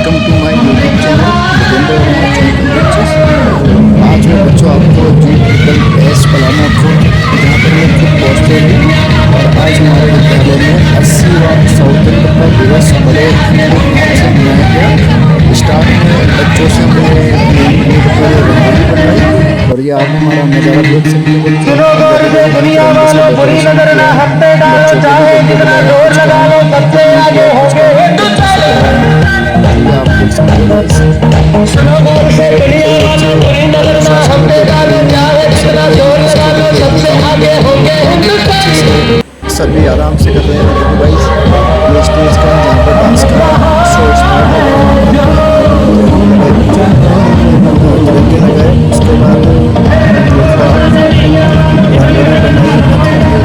Welcome to my YouTube channel Bhupendra Verma channel बच्चों। आज मैं बच्चों आपको G8S पलाना को जहाँ पर मैं खुद पहुँचते हुए और आज हमारे विद्यालय में 80वां स्वतंत्रता दिवस बड़े धूमधाम से मनाया गया। स्टार्ट में बच्चों से हमने रंगोली बनवाई और ये आप हमारा नज़ारा देख सकते हैं बच्चों। दुनिया वालों बुरी नजर ना हत्ते डालो, चाहे जितना जोर लगा लो, सबसे आगे होंगे हिंदुस्तानी। आप देख सकते हैं सुनो गौर से, दुनिया वालों बुरी नजर ना हत्ते डालो, चाहे जितना जोर लगा लो, सबसे आगे होंगे हिंदुस्तानी। सभी आराम से कर रहे हैं भाई। ये स्टेज का जहाँ पर डांस का शो स्टार्ट हो गया। तिरंगे लगाए, उसके बाद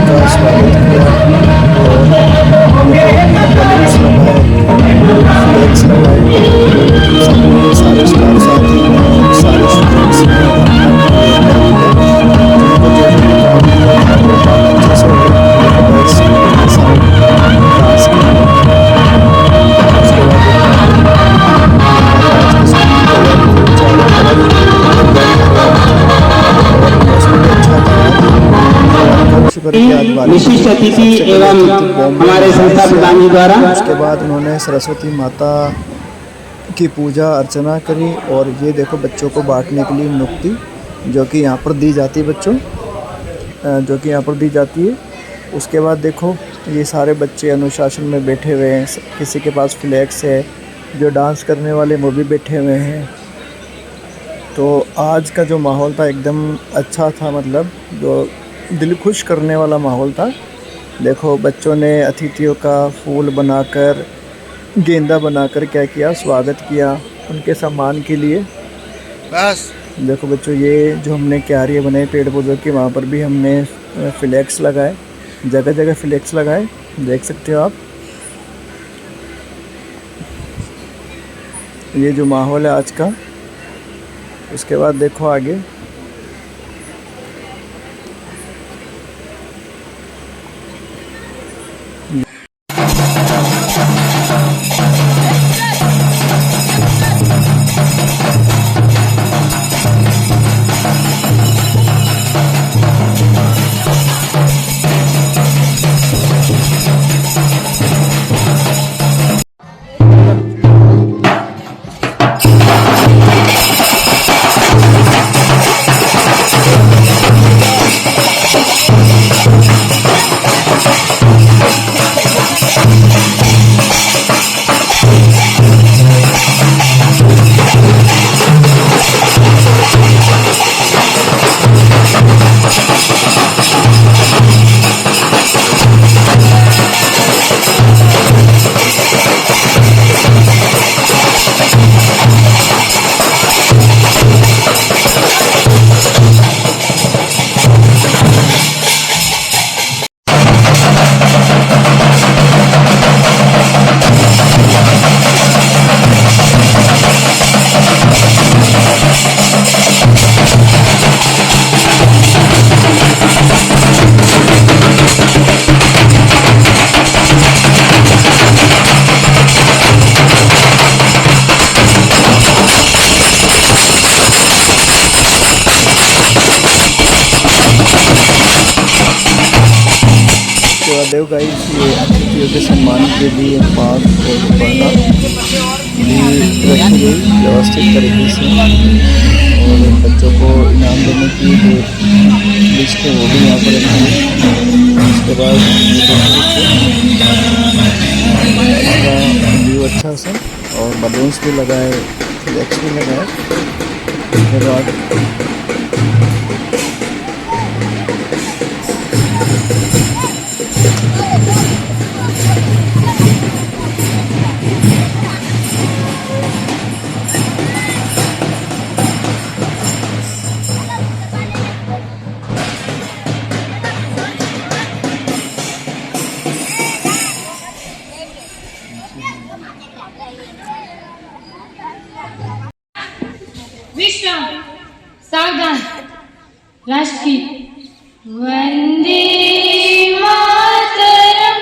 का स्वागत किया और बलून्स लगाए, फ्लैग्स लगाए। सारे स्टार साथी सारे स्टूडेंट्स विशिष्ट अतिथि एवं हमारे संस्था प्रधानी द्वारा। उसके बाद उन्होंने सरस्वती माता की पूजा अर्चना करी और ये देखो बच्चों को बांटने के लिए मुक्ति जो कि यहाँ पर दी जाती है बच्चों, जो कि यहाँ पर दी जाती है। उसके बाद देखो ये सारे बच्चे अनुशासन में बैठे हुए हैं। किसी के पास फ्लैग्स है, जो डांस करने वाले वो भी बैठे हुए हैं। तो आज का जो माहौल था एकदम अच्छा था, मतलब जो दिल खुश करने वाला माहौल था। देखो बच्चों ने अतिथियों का फूल बनाकर, गेंदा बनाकर क्या किया, स्वागत किया उनके सम्मान के लिए। बस देखो बच्चों ये जो हमने क्यारियाँ बनाई पेड़ पौधों की, वहाँ पर भी हमने फ्लैक्स लगाए, जगह जगह फ्लैक्स लगाए, देख सकते हो आप। ये जो माहौल है आज का। उसके बाद देखो आगे देव गाइस, ये अतिथियों के सम्मान के लिए पाक और पढ़ना भी रखी गई व्यवस्थित तरीके से और बच्चों को इनाम देने की जो लिस्ट है वो भी यहाँ पर रखी है। उसके बाद व्यू अच्छा सा और बलून्स भी लगाए, फ्लैक्स भी लगाए। उसके बाद विश्राम, सावधान, राष्ट्रीय वंदे मातरम,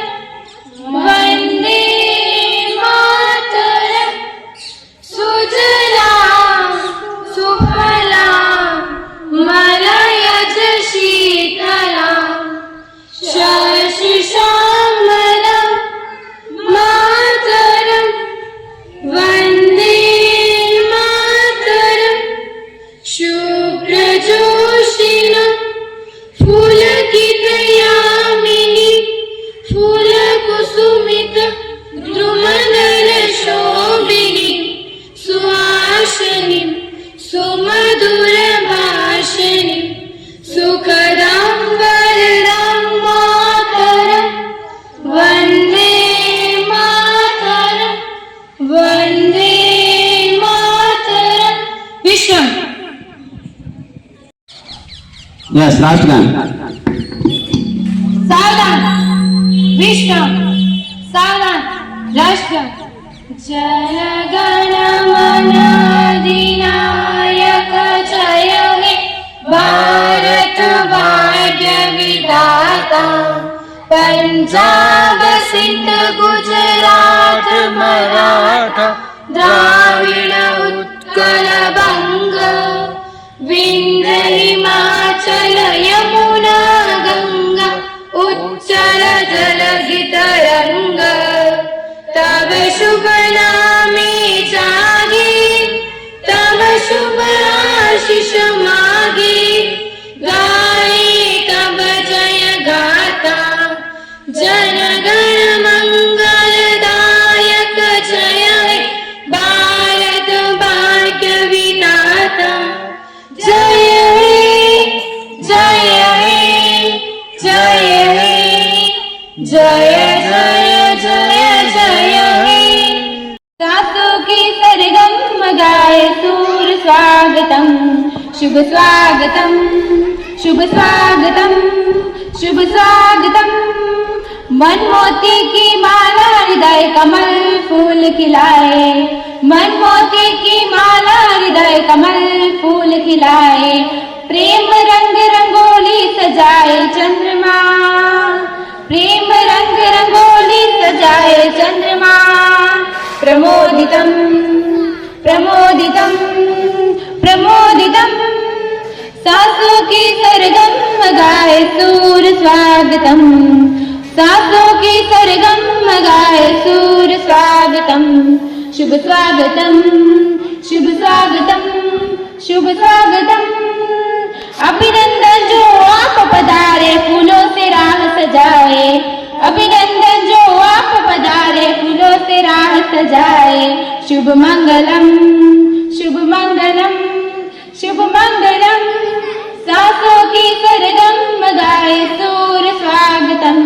वंदे मातरम। यस लास्ट गान। सावधान विश्राम सावधान राष्ट्र जय गण मन अधिनायक जय हे भारत भाग्य विधाता पंजाब सिंध गुजरात मराठा द्राविड़ उत्कल बंग विंध्य हिमाचल यमुना गंगा उच्चल जलधि तरंग तब शुभ नामे जागे तब शुभ आशीष मागे गाए तब जय गाता जन गण मंगलदायक जय हे भारत भाग्य विधाता जय हे जय हे जय हे जय जय जय जय हे सासों की सरगम गाए सूर स्वागतम शुभ स्वागतम शुभ स्वागतम शुभ स्वागतम मन मोती की माला हृदय कमल फूल खिलाए मन मोती की माला हृदय कमल फूल खिलाए प्रेम रंग रंगोली सजाए चंद्रमा प्रेम रंग रंगोली सजाए चंद्रमा प्रमोदितम प्रमोदितम प्रमोदितम सासों की सरगम गाए सूर स्वागतम सासों की सरगम गाए सूर स्वागतम शुभ स्वागतम शुभ स्वागतम शुभ स्वागतम अभिनंदन जो आप पधारे फूलों से राह सजाए अभिनंदन जो आप पधारे फूलों से राह सजाए शुभ मंगलम शुभ मंगलम शुभ मंगलम सासों की सरगम गाए सूर स्वागतम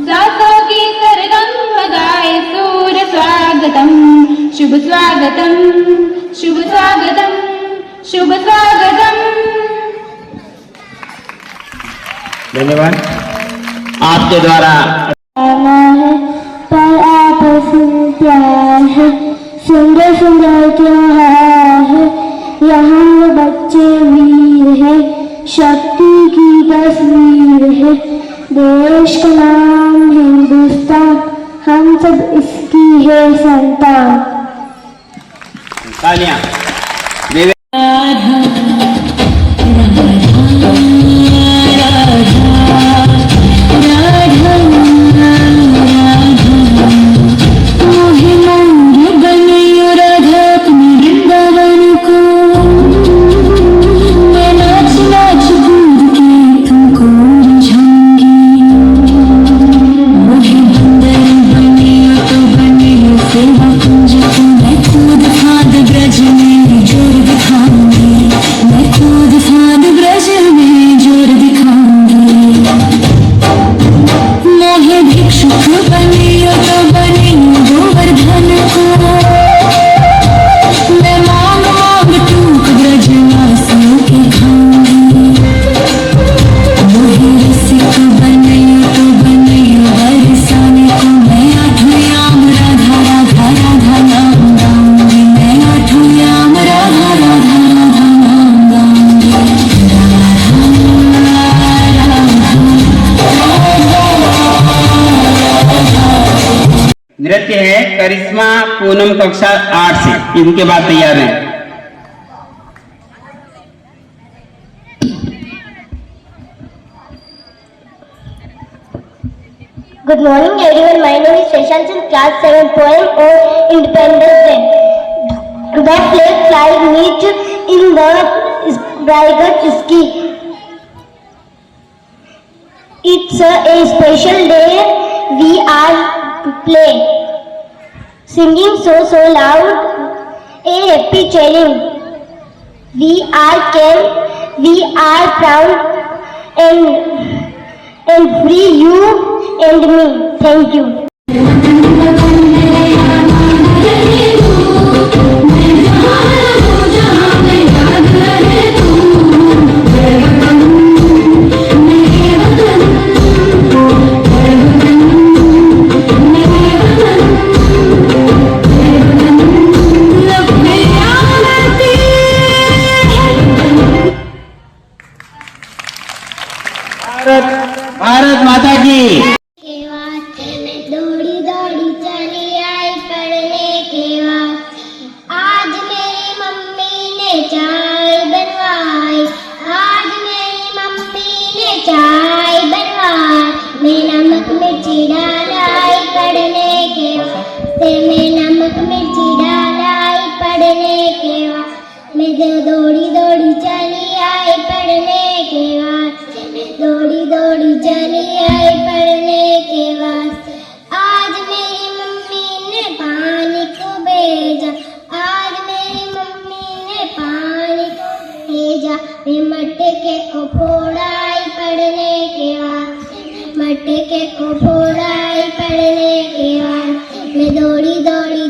सासों की सरगम गाए सूर स्वागतम शुभ स्वागतम शुभ स्वागतम शुभ स्वागतम। धन्यवाद। आपके द्वारा आना है पर आपस में प्यार है सुंदर सुंदर त्योहार है यहाँ वो बच्चे वीर है शक्ति की तस्वीर है देश का नाम हिंदुस्तान हम सब इसकी है संतान। तालियां। नृत्य है करिश्मा पूनम कक्षा 8 से, इनके बाद तैयार है। Good morning everyone, my name is Shashank in class 7 poem on Independence Day. The flag flies meet in the Raigad ski. It's a special day we are play. Singing so loud, a happy cheering. We are proud and free, you and me. Thank you.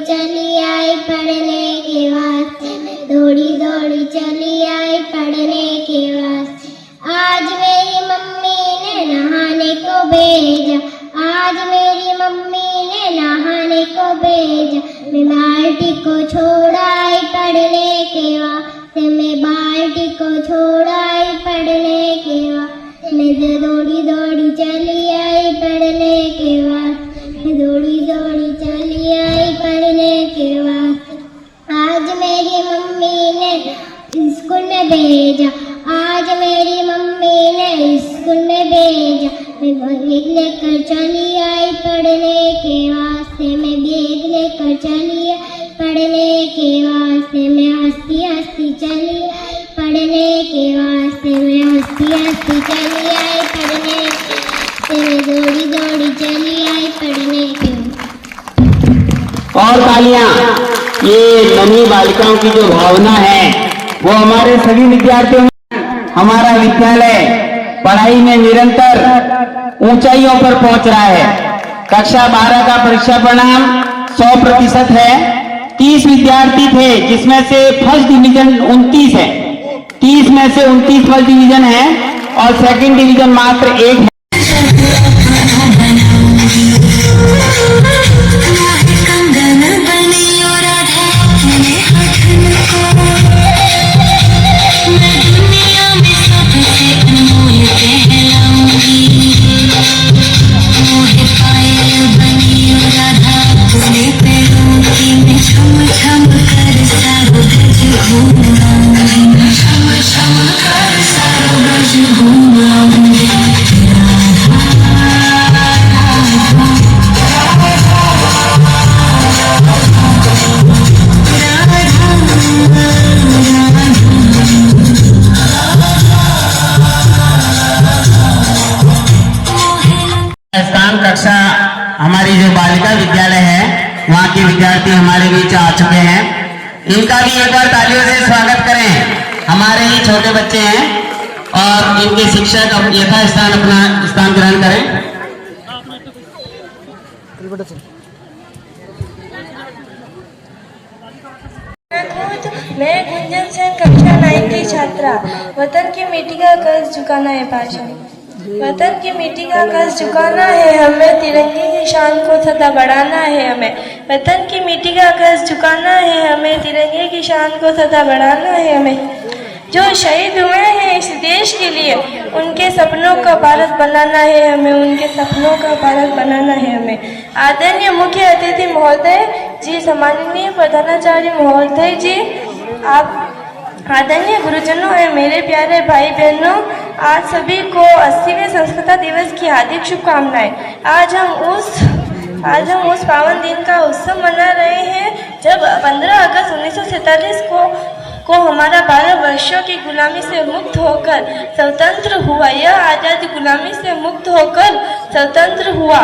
चली आई पढ़ने के वास्ते, मैं दौड़ी दौड़ी चली आई पढ़ने के वास्ते। आज मेरी मम्मी ने नहाने को भेजा, आज मेरी मम्मी ने नहाने को भेजा, मैं बाल्टी को छोड़ आई पढ़ने के वास्ते, मैं बाल्टी को छोड़ आई पढ़ने के वास्ते। मैं दौड़ी दौड़ी चली आई पढ़ने के वास्ते, मैं दौड़ी दौड़ी चली आई पढ़ने के वास्ते। आज मेरी मम्मी ने स्कूल में भेजा, आज मेरी मम्मी ने स्कूल में भेजा, मैं बैग लेकर चली आई पढ़ने के वास्ते, मैं बैग लेकर चली आई पढ़ने के वास्ते। मैं हंसती हंसती चली आई पढ़ने के वास्ते, मैं हंसती हंसती चली आई पढ़ने के वास्ते, मैं दौड़ी दौड़ी चली आई पढ़ने के वास्ते। और तालियां। ये नन्ही बालिकाओं की जो भावना है वो हमारे सभी विद्यार्थियों, हमारा विद्यालय पढ़ाई में निरंतर ऊंचाइयों पर पहुंच रहा है। कक्षा 12 का परीक्षा परिणाम 100% है। 30 विद्यार्थी थे जिसमें से फर्स्ट डिवीजन 29 है, 30 में से 29 फर्स्ट डिवीजन है और सेकंड डिवीजन मात्र 1 है। कक्षा हमारी जो बालिका विद्यालय है वहाँ के विद्यार्थी हमारे बीच आ चुके हैं। इनका भी एक बार तालियों से स्वागत करें। हमारे ही छोटे बच्चे हैं और इनके शिक्षक अब यथास्थान अपना स्थान ग्रहण करें। मैं गुंजन सेन कक्षा 9 की छात्रा। वतन की मिट्टी का कर्ज चुकाना है भाषण। वतन की मिट्टी का कर्ज चुकाना है हमें, तिरंगे की शान को सदा बढ़ाना है हमें। वतन की मिट्टी का कर्ज चुकाना है हमें, तिरंगे की शान को सदा बढ़ाना है हमें। जो शहीद हुए हैं इस देश के लिए, उनके सपनों का भारत बनाना है हमें, उनके सपनों का भारत बनाना है हमें। आदरणीय मुख्य अतिथि महोदय जी, सम्माननीय प्रधानाचार्य महोदय जी, आप आदरणीय गुरुजनों एवं मेरे प्यारे भाई बहनों, आज सभी को 80वें संस्कृत दिवस की हार्दिक शुभकामनाएं। आज हम उस पावन दिन का उत्सव मना रहे हैं जब 15 अगस्त 1947 को हमारा भारत वर्षों की गुलामी से मुक्त होकर स्वतंत्र हुआ। यह आज़ादी गुलामी से मुक्त होकर स्वतंत्र हुआ।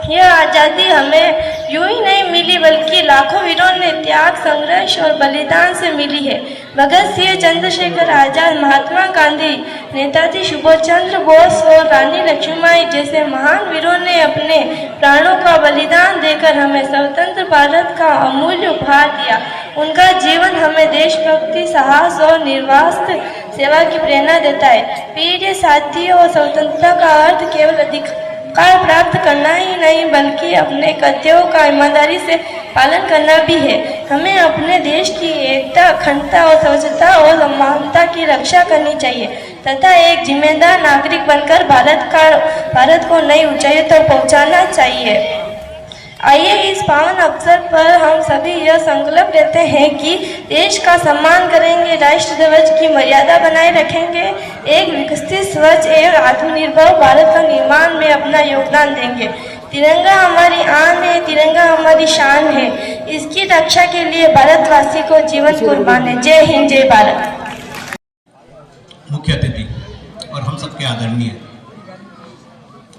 यह आज़ादी हमें यूं ही नहीं मिली बल्कि लाखों वीरों ने त्याग, संघर्ष और बलिदान से मिली है। भगत सिंह, चंद्रशेखर आजाद, महात्मा गांधी, नेताजी सुभाष चंद्र बोस और रानी लक्ष्मीबाई जैसे महान वीरों ने अपने प्राणों का बलिदान देकर हमें स्वतंत्र भारत का अमूल्य उपहार दिया। उनका जीवन हमें देशभक्ति, साहस और निर्वास्त सेवा की प्रेरणा देता है। प्रिय साथियों, स्वतंत्रता का अर्थ केवल अधिकार प्राप्त करना ही नहीं बल्कि अपने कर्तव्यों का ईमानदारी से पालन करना भी है। हमें अपने देश की एकता, अखंडता और स्वच्छता और समानता की रक्षा करनी चाहिए तथा एक जिम्मेदार नागरिक बनकर भारत को नई ऊंचाइयों तक पहुंचाना चाहिए। आइए इस पावन अवसर पर हम सभी यह संकल्प लेते हैं कि देश का सम्मान करेंगे, राष्ट्र ध्वज की मर्यादा बनाए रखेंगे, एक विकसित, स्वच्छ एवं आत्मनिर्भर भारत का निर्माण में अपना योगदान देंगे। तिरंगा हमारी आन है, तिरंगा हमारी शान है। इसकी रक्षा के लिए भारतवासी को जीवन कुर्बान है। जय हिंद, जय भारत। मुख्य अतिथि और हम सबके आदरणीय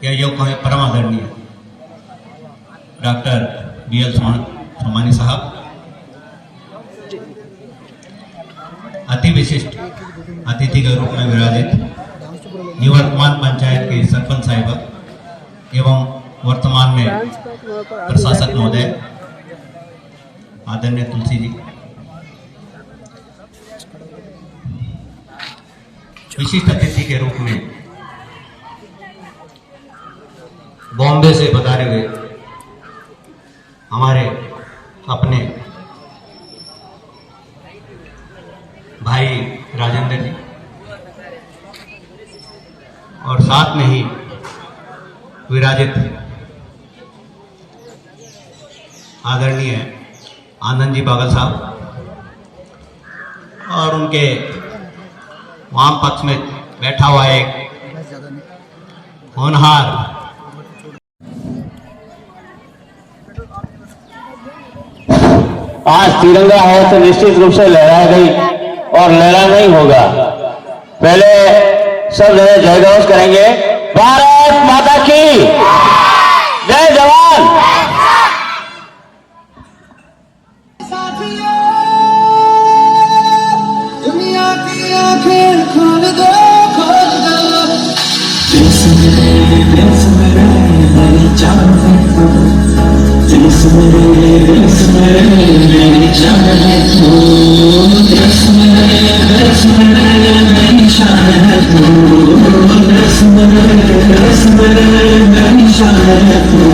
या योग परम आदरणीय डॉक्टर BL सोमानी साहब, अति विशिष्ट अतिथि के रूप में विराजित निवर्तमान पंचायत के सरपंच साहिब एवं वर्तमान में प्रशासक महोदय, आदरणीय तुलसी जी, विशिष्ट अतिथि के रूप में बॉम्बे से पधारे हुए हमारे अपने भाई राजेंद्र जी और साथ में ही विराजित आदरणीय आनंद जी बागल साहब और उनके वाम पक्ष में बैठा हुआ एक होनहार आज तिरंगा है तो निश्चित रूप से लहराई गई और लहराना ही होगा। पहले सब जगह जय घोष करेंगे, भारत माता की जय, जवान। दुनिया की आंखें खोल दो, खोल दो। देश मेरे मेरी जान है तू, देश मेरे मेरी जान है तू, देश मेरे मेरी शान है तू, देश मेरे मेरी शान है तू।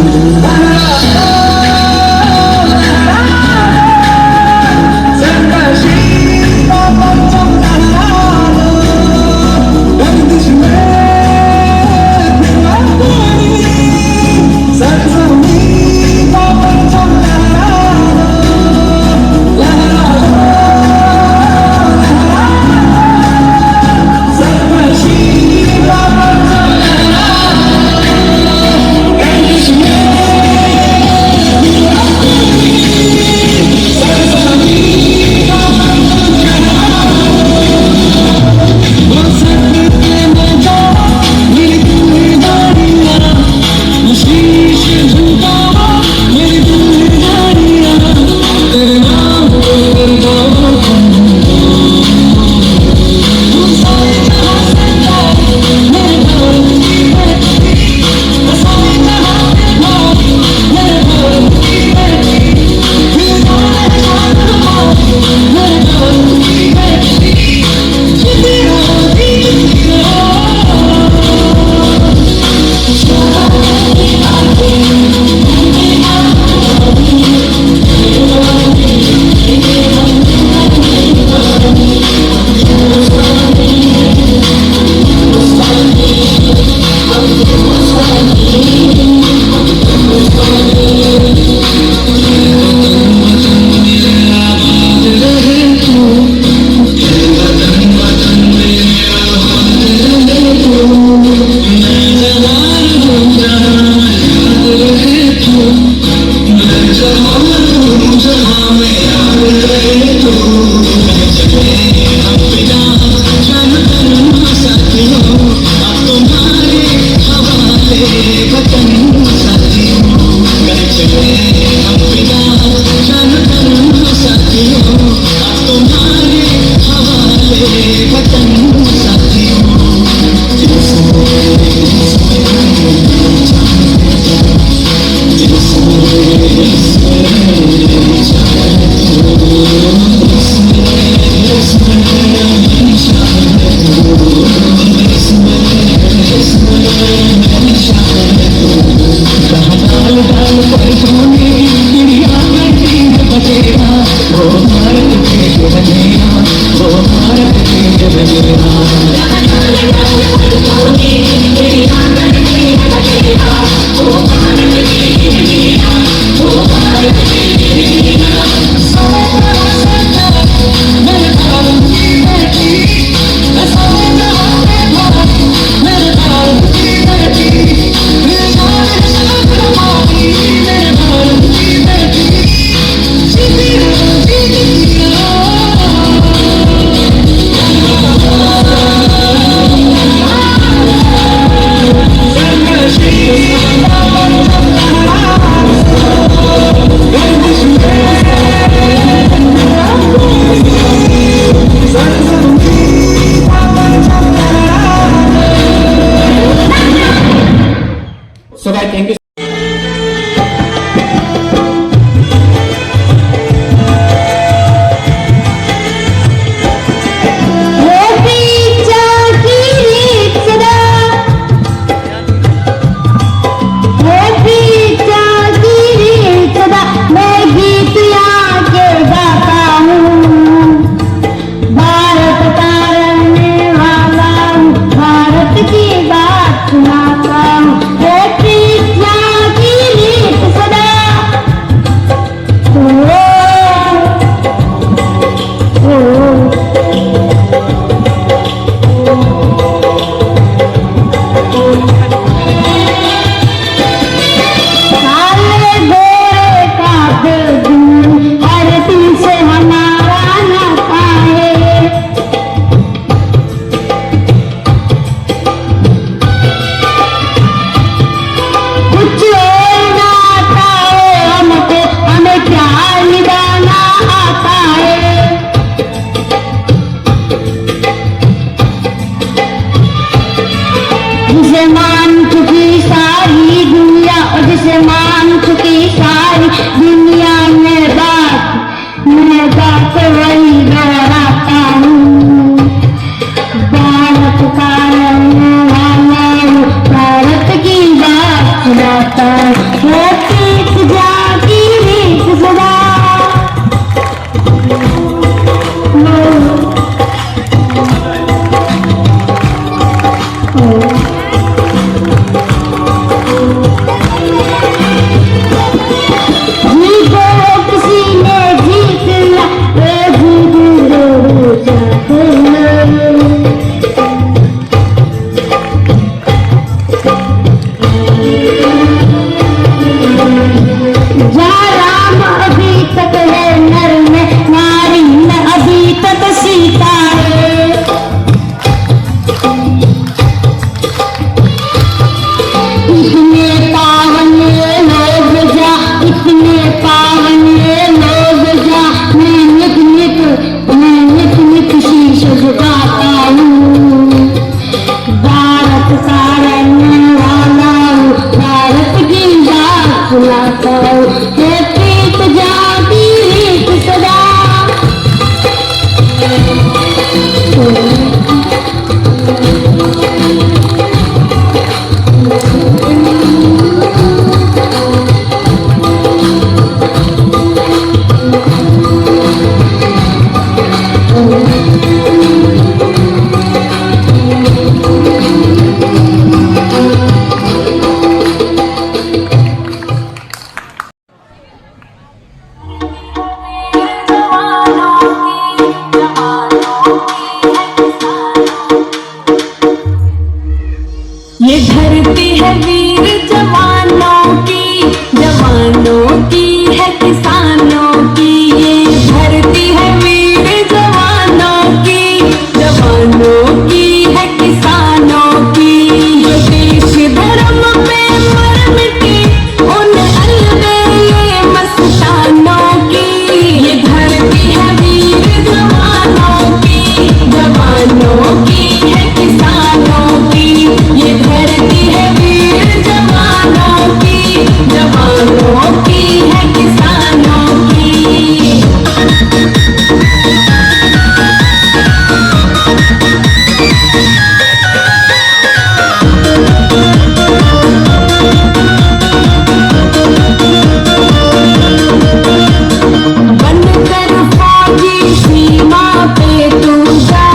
कर फौजी सीमा पे तू जा,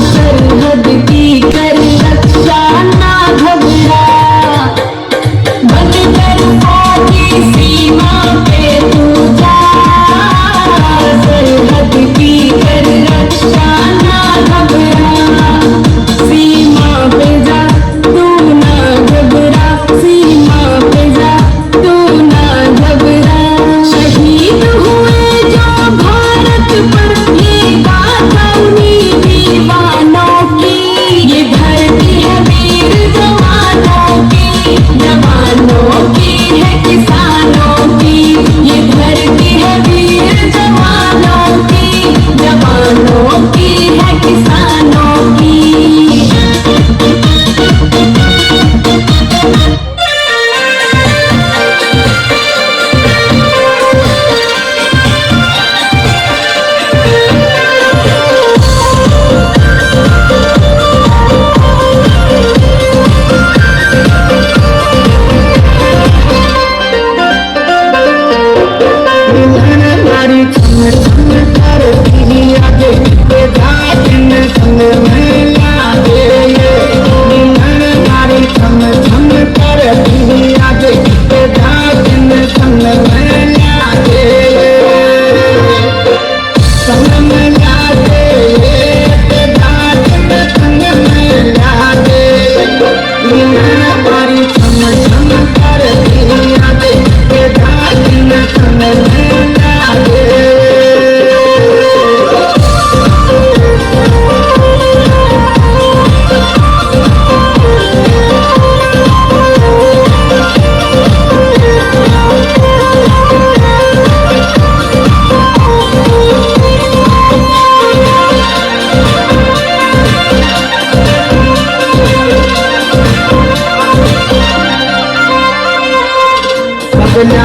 सरहद की कर रक्षा ना घबरा। बन कर फौजी सीमा पे तू जा, सरहद की कर रक्षा ना घबरा। सीमा पे जा तू ना घबरा, सीमा पे जा तू ना घबरा। शहीद हुए जो भारत पर ये गाथा उन्हीं दीवानों की, ये धरती है वीर जवानों की, जवानों की है किसानों की। ये धरती है वीर जवानों की, जवानों की है किसानों की।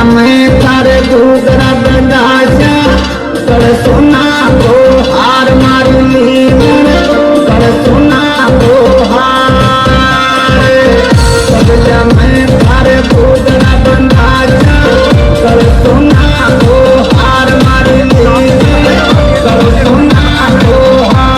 में तारे दूसरा बंदाजा कर सोना को हार मारी लीन, कर सोना को हार। बदला में तारे दूसरा बंदाजा कर सोना को हार मारी लीन, कर सोना को हार।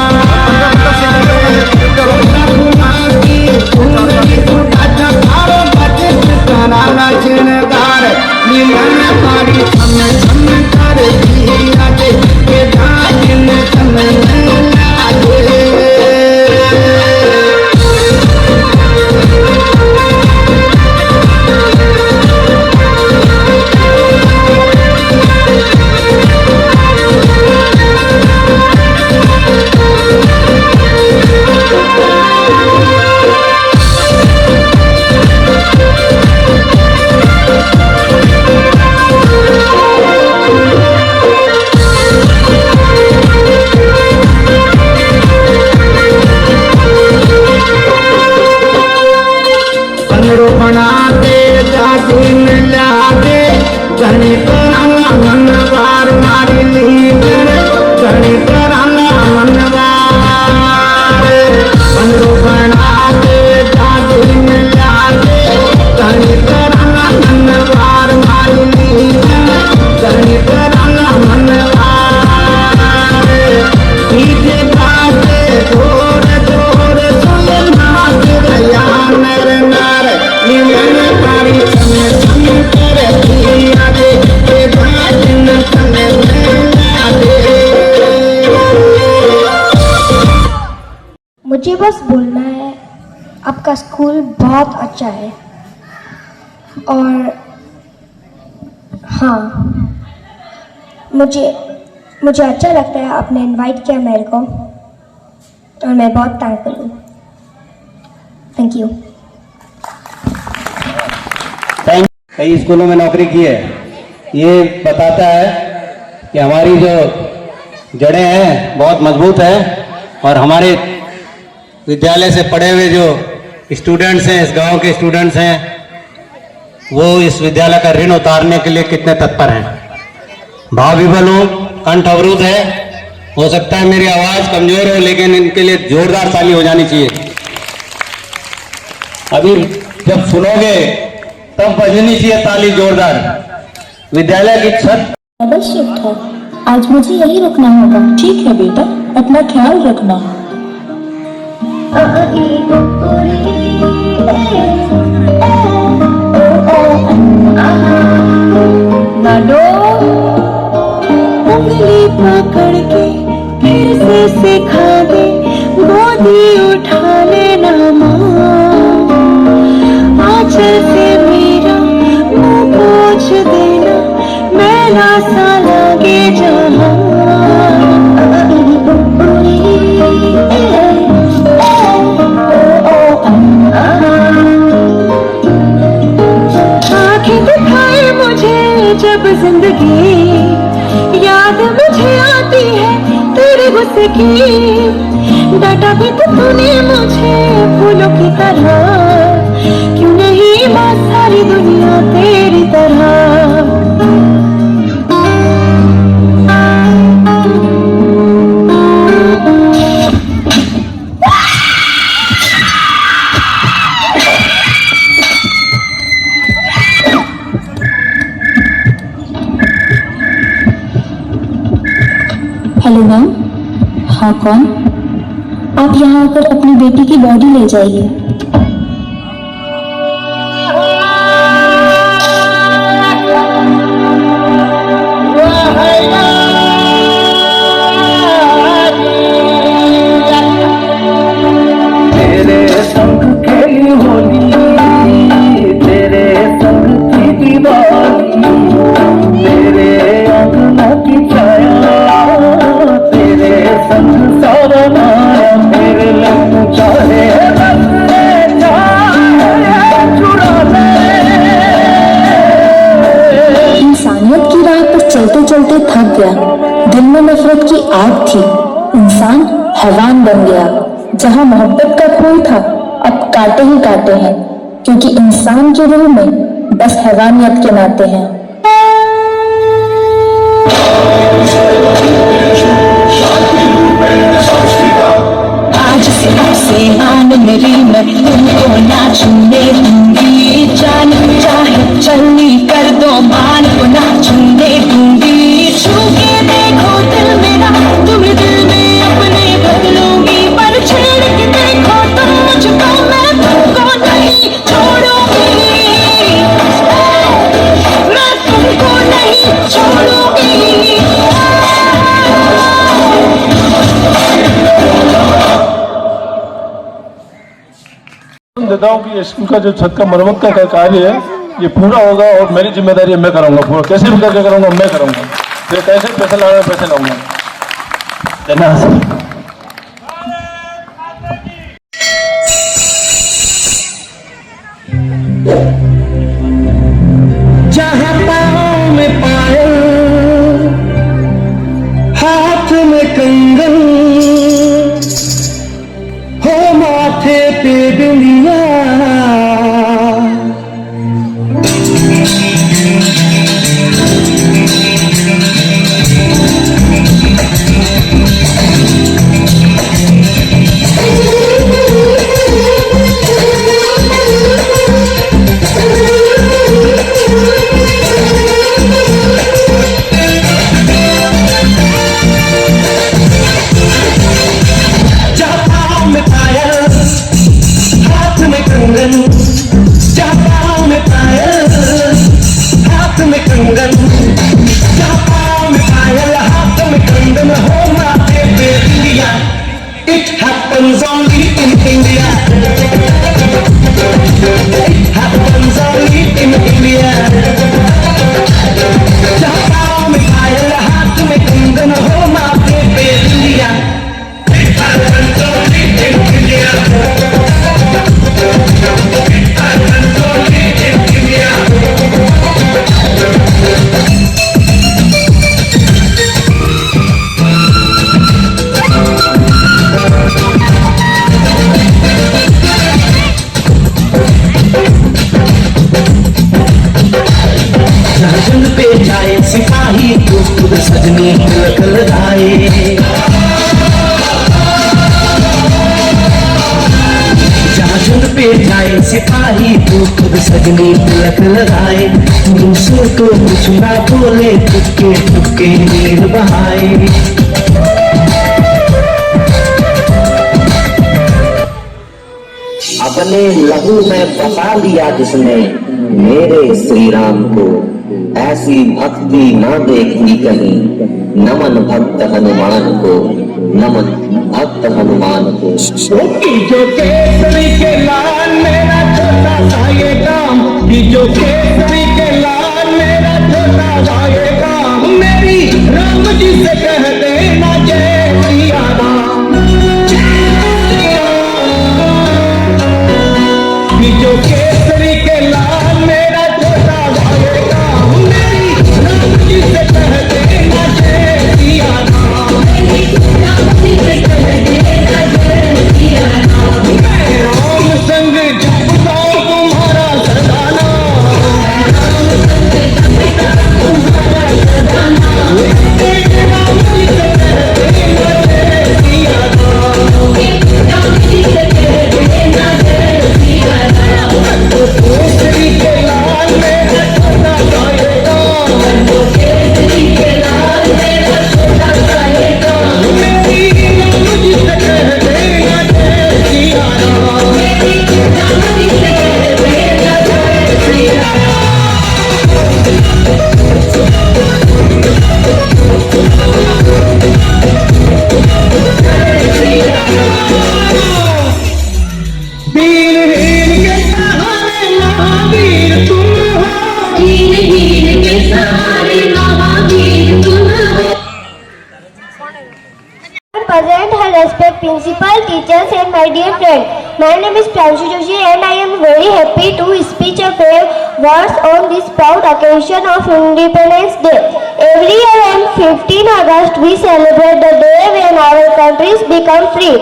बनाते जाति मिलाते गणित मनवार मारी लीन, गणित मनवार। पंद्रो बनाते जाति मिलाते गणित मनवार मारी लीन, गणित मनवार। पीछे बाते जोर जोर सुन नाच गया नर नर। मुझे बस बोलना है, आपका स्कूल बहुत अच्छा है। और हाँ, मुझे अच्छा लगता है आपने इनवाइट किया मेरे को, और मैं बहुत थैंकफुल हूँ। Thank you. कई स्कूलों में नौकरी की है, ये बताता है कि हमारी जो जड़ें हैं बहुत मजबूत है, और हमारे विद्यालय से पढ़े हुए जो स्टूडेंट्स हैं, इस गांव के स्टूडेंट्स हैं, वो इस विद्यालय का ऋण उतारने के लिए कितने तत्पर हैं। भाव विभल हूं, कंठ अवरुद्ध है, हो सकता है मेरी आवाज कमजोर हो, लेकिन इनके लिए जोरदार ताली हो जानी चाहिए। अभी जब सुनोगे तब बजनी चाहिए ताली जोरदार। विद्यालय की छत डबल शिफ्ट है, आज मुझे यही रुकना होगा। ठीक है बेटा, अपना ख्याल रखना। लाडो उंगली पकड़ के फिर से सिखा दे, गोदी उठा लेना माँ, आंचल से मेरा मुंह पोंछ देना, मैला सा लगे जहाँ। आँखें दिखाए मुझे जब जिंदगी, याद मुझे आती है तेरे गुस्से की, डांटा भी तो तूने मुझे फूलों की तरह, क्यों नहीं माँ सारी दुनिया तेरी तरह। Hello ma'am. हाँ कौन? आप यहाँ आकर अपनी बेटी की बॉडी ले जाइए। तेरे संग खेली होली, तेरे संग की दीवानी, तेरे अंगना की छाया, तेरे संग सारा माया, मेरे लग चाहे चुरा ले। इंसानियत की राह पर चलते चलते थक गया, दिल में नफरत की आग थी, इंसान हैवान बन गया। जहाँ मोहब्बत का खोई था, अब कांटे ही कांटे हैं, क्योंकि इंसान के रूह में बस हैवानियत के नाते हैं। आज से आसमान मेरी, मैं तुमको नाचने दूंगी, जान चाहे चलनी कर दो मान को नाचने दूंगी, छू के देखो दिल मेरा, तुम्हें दिल में अपने भर लूंगी, पर छेड़ के देखो तुम मुझको, मैं तुमको नहीं छोड़ूंगी, मैं तुमको नहीं छोड़ूंगी। देता हूँ कि इनका जो छत का मरम्मत का कार्य है ये पूरा होगा और मेरी जिम्मेदारी है, मैं करूँगा पूरा, कैसे भी करके करूँगा, मैं करूँगा, फिर कैसे पैसे लाना पैसे लाऊंगा। जहाँ पाँव में पायल, हाथ में कंगन, हो माथे पे बिंदिया, सिपाही तू खुद सजनी तिलक लगाए, दूसरों को कुछ ना बोले, तुक्के तुक्के नीर बहाए। अपने लहू में बता दिया जिसने मेरे श्री राम को, ऐसी भक्ति ना देखी कहीं, नमन भक्त हनुमान को, नमन भक्त हनुमान को। जो केसरी के लाल मेरा छोटा सा ये काम, जो केसरी के लाल मेरा छोटा सा ये काम, मेरी राम जी से कह देना जय सिया राम। जो केसरी के लाल मेरा छोटा सा ये काम, मेरी राम जी से कह देना जय सिया राम। राम जी से कह देना जय सिया राम। मैं राम संग जपता तुम्हारा सदा नाम, राम संग जपता तुम्हारा सदा नाम। राम जी से कह देना जय सिया राम, राम जी से कह देना जय सिया राम। केसरी के लाल मेरा छोटा सा ये काम, केसरी के लाल मेरा छोटा सा ये काम, मेरी राम जी से कह देना जय सिया राम, मेरी राम जी से कह देना जय सिया राम। वीर के सहारे महावीर तुम हो, वीर के सहारे महावीर तुम हो। Present her respect principal, teachers and my dear friend. My name is Pranshu Joshi and I am very happy to speak a few words on this proud occasion of Independence Day. Every year on 15 August we celebrate the day when our countries become free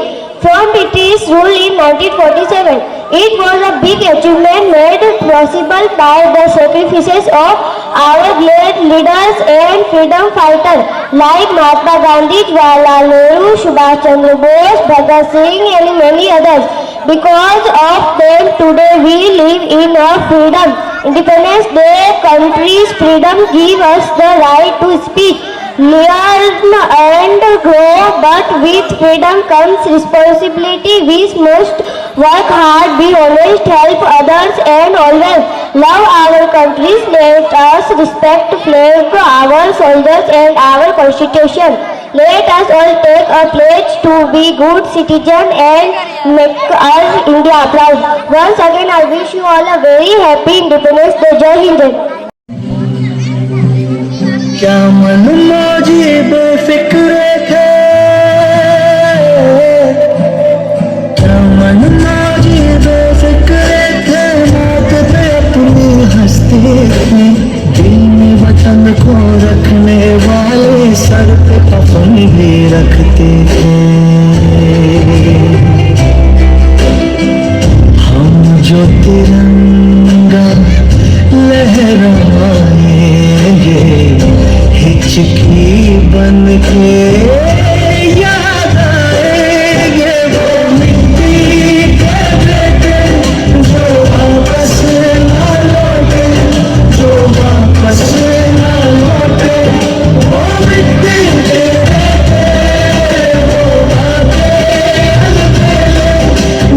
from British rule in 1947. It was a big achievement made possible by the sacrifices of our great leaders and freedom fighters like Mahatma Gandhi, Jawaharlal Nehru, Subhash Chandra Bose, Bhagat Singh and many others. Because of them today we live in a freedom. Independence Day country's freedom give us the right to speak, learn and grow, but with freedom comes responsibility. We must work hard, be honest, help others and always love our country. Let us respect flag, our soldiers and our constitution. Let us all take a pledge to be good citizen and make our India proud. Once again I wish you all a very happy Independence Day. Jai Hind. क्या मन मौजी बेफिक्र थे, क्या मन मौजी बेफिक्र थे, मौत पे अपनी हंसते थे, दिल में वतन को रखने वाले सर पे कफन भी रखते थे। हम जो तिरंगा लहराएंगे हिचकी बन के याद आएंगे, वो मिट्टी के बेटे जो वापस ना लौटे, जो वापस ना लौटे, वो मिट्टी के बेटे, वो बातें अलबेले,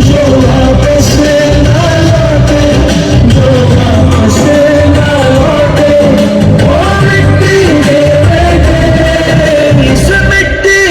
जो वापस ना लौटे, जो वापस ना लौटे, वो मिट्टी के बेटे, इस मिट्टी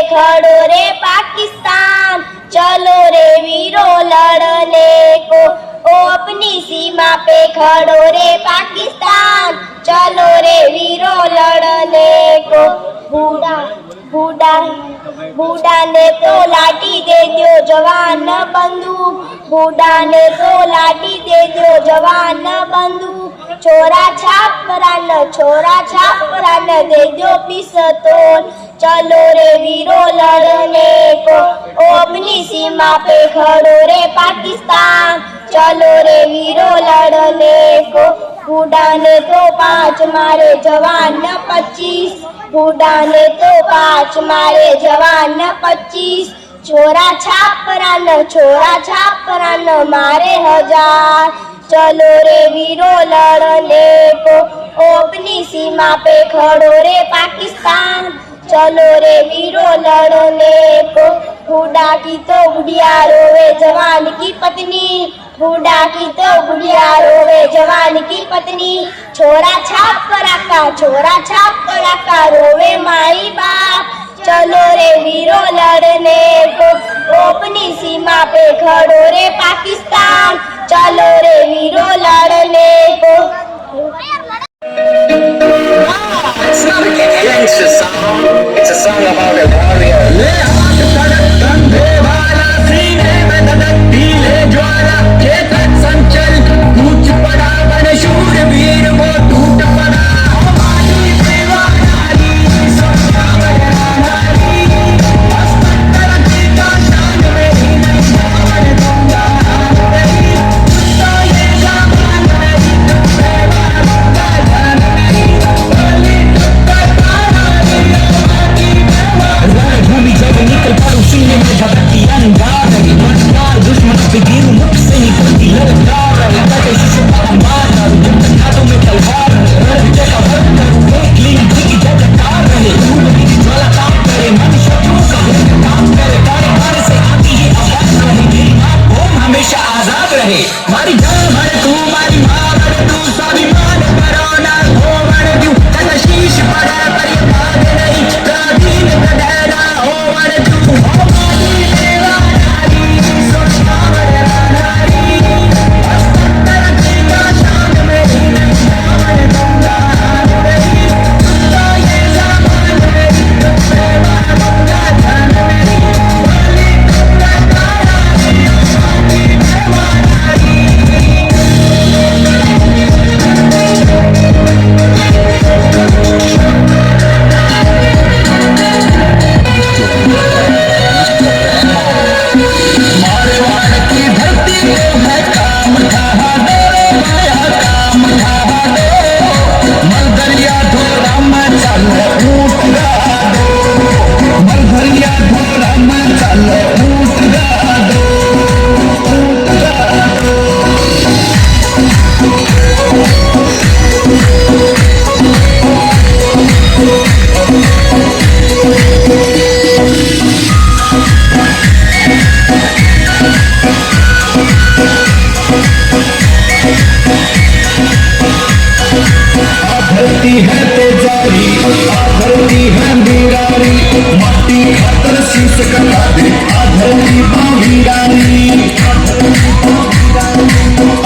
खड़ो रे पाकिस्तान, चलो रे वीरों लड़ने को। ओ अपनी सीमा पे खड़ो रे पाकिस्तान, चलो रे वीरों लड़ने को। बूढ़ा ने तो लाठी दे दियो जवान बंदूक, बूढ़ा ने तो लाठी दे दियो जवान बंदूक। छोरा छापरान दे दियो पिस्तौल, चलो रे वीरों लड़ने को। ओ अपनी सीमा पे खड़ो रे पाकिस्तान, चलो रे वीरों लड़ने को। बूढ़ा ने तो 5 मारे जवान 25, बूढ़ा ने तो 5 मारे जवान 25। छोरा छापरान मारे 1000, चलो रे वीरों लड़ने को। ओ अपनी सीमा पे खड़ो रे पाकिस्तान, चलो रे वीरों लड़ने को। बूढ़ा की तो बुढ़िया रोवे जवान की पत्नी, बूढ़ा की तो बुढ़िया रोवे जवान की पत्नी। छोरा छाप का रोवे माई बाप, चलो रे वीरों लड़ने को। अपनी सीमा पे खड़ो रे पाकिस्तान, चलो रे वीरों लड़ने को। It's not a gangster song, it's a song about a warrior.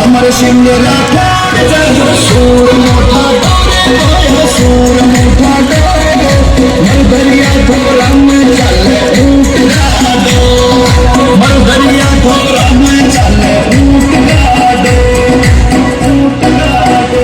Amar Singh Rathore सूर मोठा डोरे, सूर मोठा डोरे, मलदरिया थोड़ा में चल ऊँट गाड़ो, मलदरिया थोड़ा में चल ऊँट गाड़ो, ऊँट गाड़ो।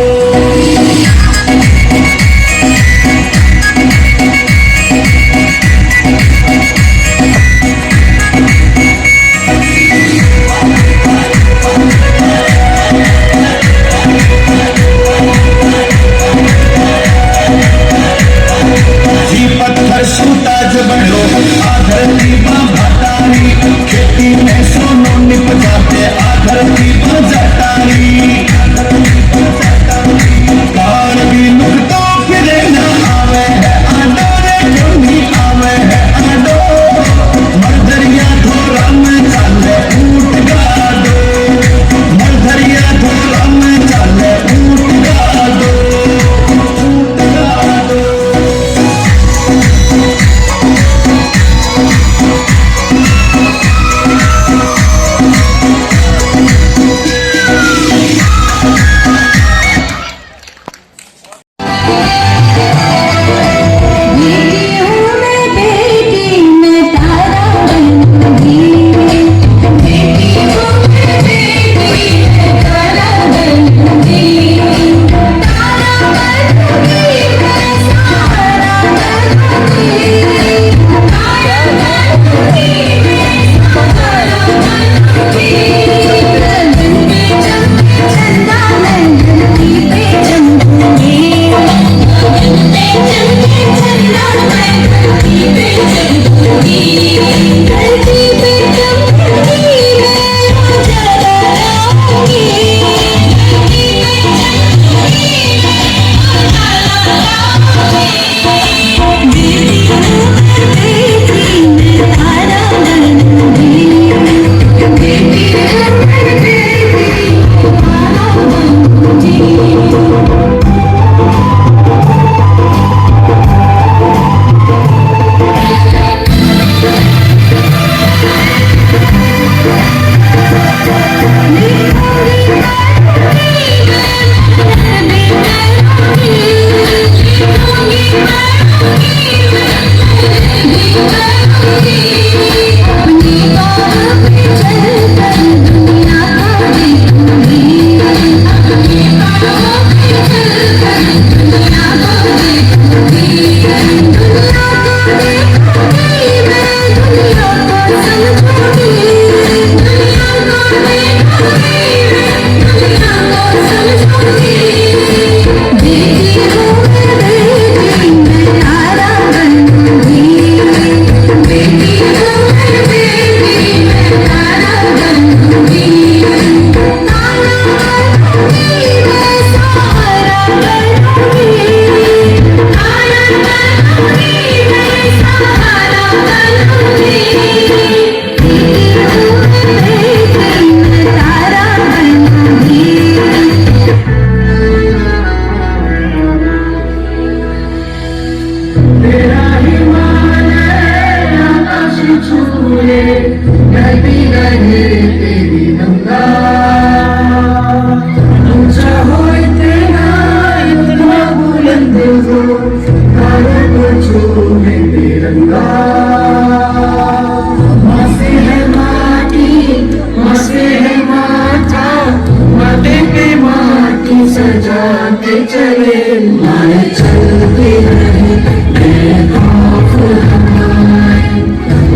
चले माए चलती रहे बेखौफ हवाएं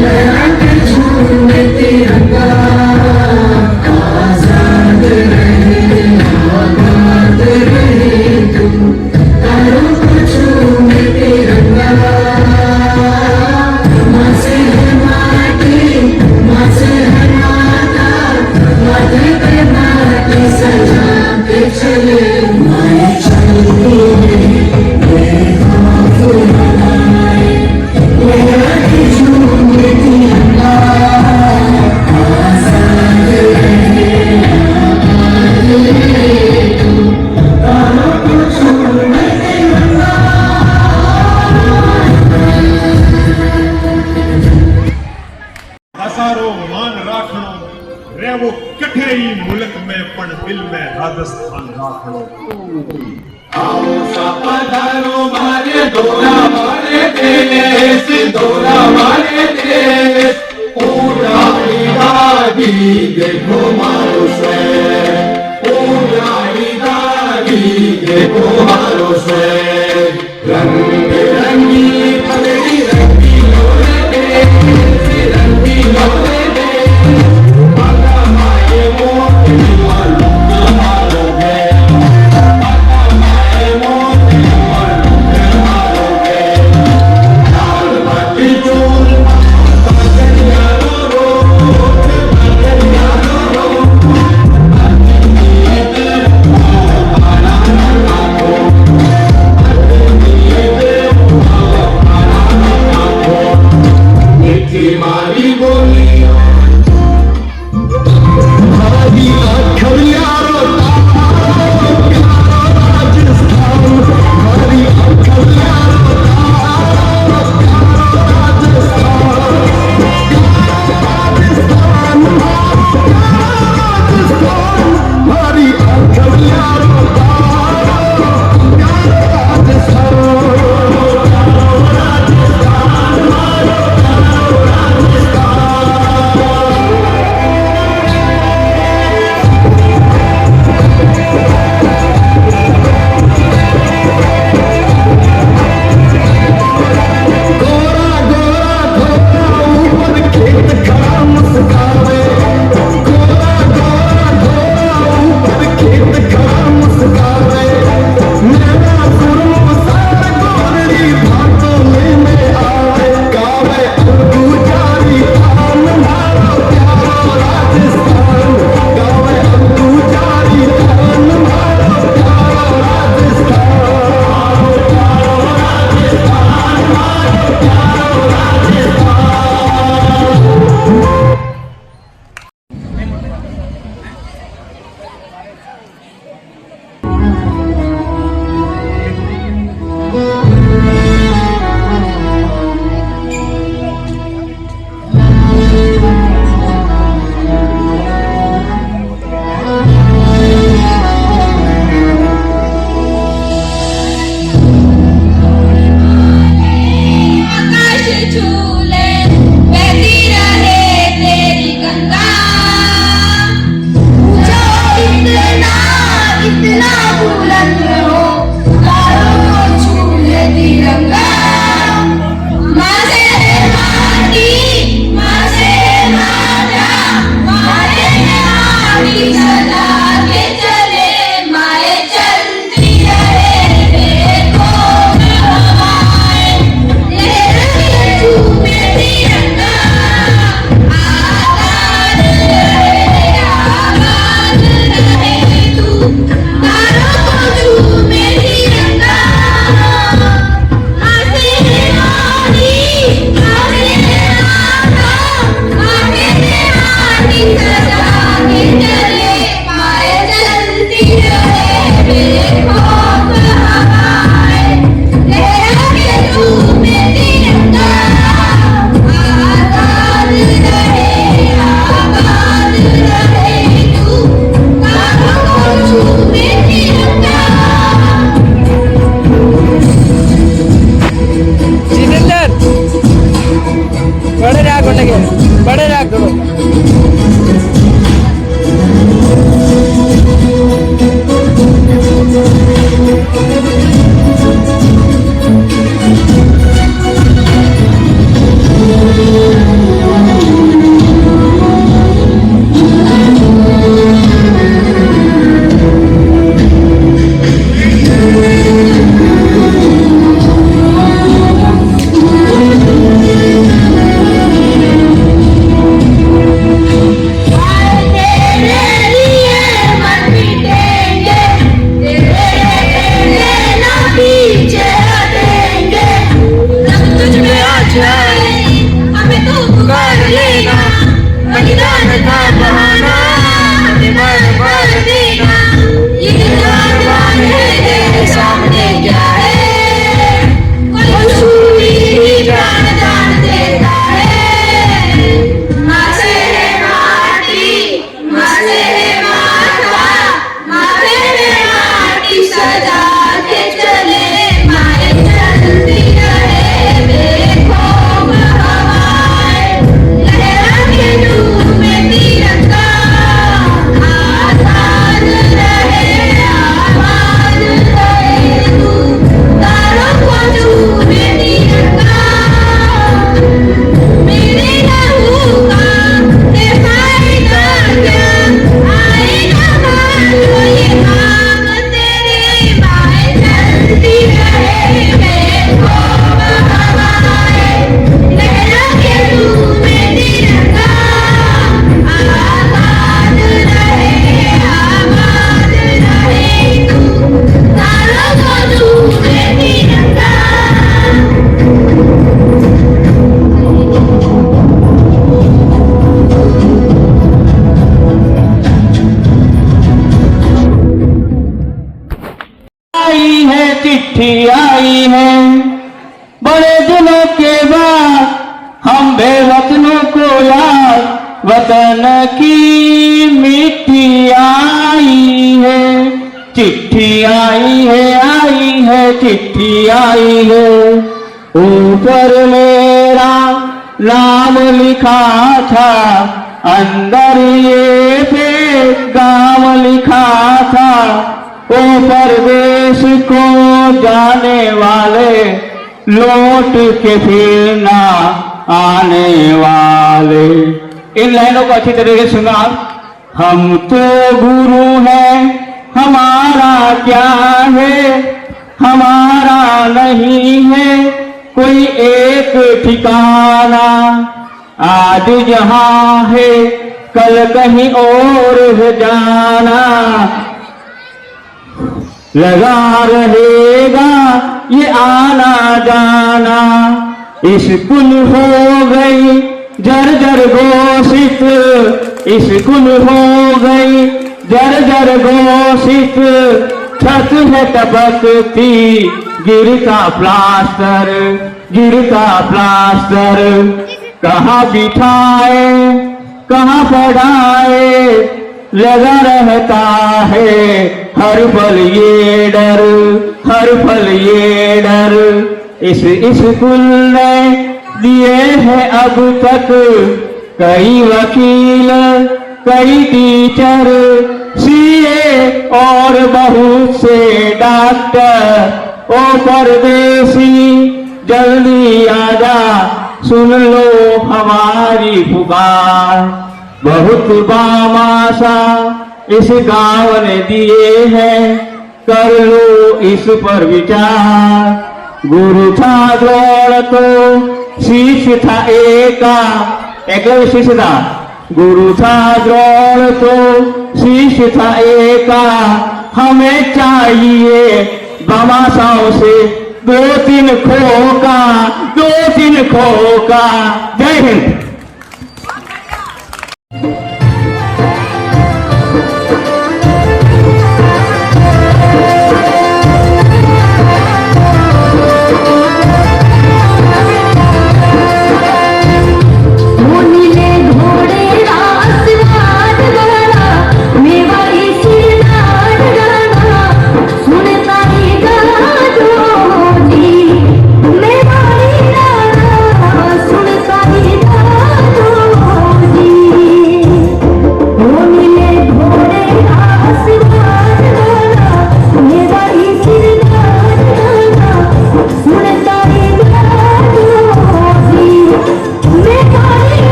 लहरा के झूमे तिरंगा आजाद रहे आबाद रहे तुम तारों को झूमे तिरंगा माँ से है माटी माँ से है माता माथे पे माटी सजा के चले माए चलती रहे बेखौफ हवाएं लहरा के झूमे तिरंगा आजाद रहे आबाद रहे तुम तारों को झूमे तिरंगा हजारों मान राखणो रेवो कठे ही मुल्क में पण दिल में राजस्थान राखणो आओ सपधारो मारे डोरा मारे देश डोरा मारे देश उड़ाई दादी देखो मारो से उड़ाई दादी देखो मारो से रंग बिरंगी पगड़ी रंगी लोरे देश रंगी लोरे देश माता माए मोती मालूम मारो है चिट्ठी आई है, बड़े दिनों के बाद हम बेवतनों को याद वतन की मिट्टी आई है। चिट्ठी आई है चिट्ठी आई है, ऊपर मेरा नाम लिखा था, अंदर ये पैगाम लिखा था, ओ परदेश को जाने वाले लौट के फिर ना आने वाले। इन लाइनों को अच्छी तरीके से सुना। हम तो गुरु हैं, हमारा क्या है, हमारा नहीं है कोई एक ठिकाना, आज जहां है कल कहीं और है जाना, लगा रहेगा ये आना जाना। स्कूल हो गई जर्जर घोषित, स्कूल हो गई जर्जर घोषित, छत है टपकती गिरता प्लास्टर, गिरता प्लास्टर, कहाँ बिठाए कहाँ पढ़ाए, लगा रहता है हर पल ये डर, हर पल ये डर। इस स्कूल ने दिए हैं अब तक कई वकील, कई टीचर, सीए और बहुत से डॉक्टर। ओ परदेसी जल्दी आजा, सुन लो हमारी पुकार, बहुत बामाशा इस गांव ने दिए हैं, कर लो इस पर विचार। गुरु था द्रोण तो शिष्य था एका, एकलव्य शिष्य था। गुरु था द्रोण तो शिष्य था एका, हमें चाहिए बामाशाओं से दो तीन खोका, दो तीन खोका। जय हिंद।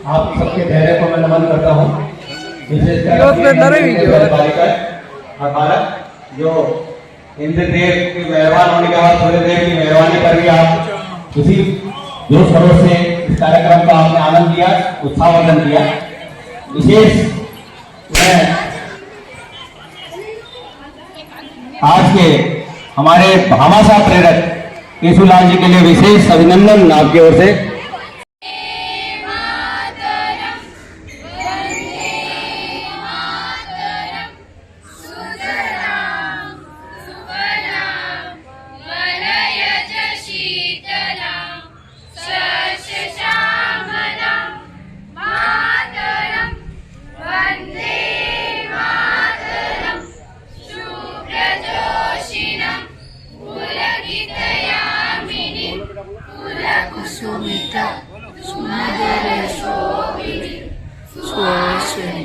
आप सबके धैर्य को मैं नमन करता हूँ। विशेषकर बालक जो इंद्र देव के मेहरबान होने के बाद सूर्य देव की मेहरबानी कर भी आप उसी जोश खरोश से इस कार्यक्रम का आपने आनंद लिया, उत्साहवर्धन किया। विशेष मैं आज के हमारे भामाशाह प्रेरक केशुलाल जी के लिए विशेष अभिनंदन आपकी ओर से। शीतला सुमधुरे सुहासिनी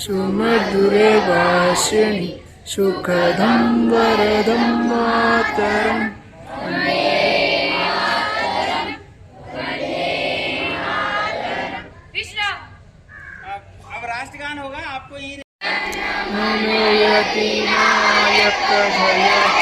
सुमधुरे भाषिणी सुखदं वरदं मातरम्। अब राष्ट्रगान होगा आपको ये नमो यतीनाय प्रभवे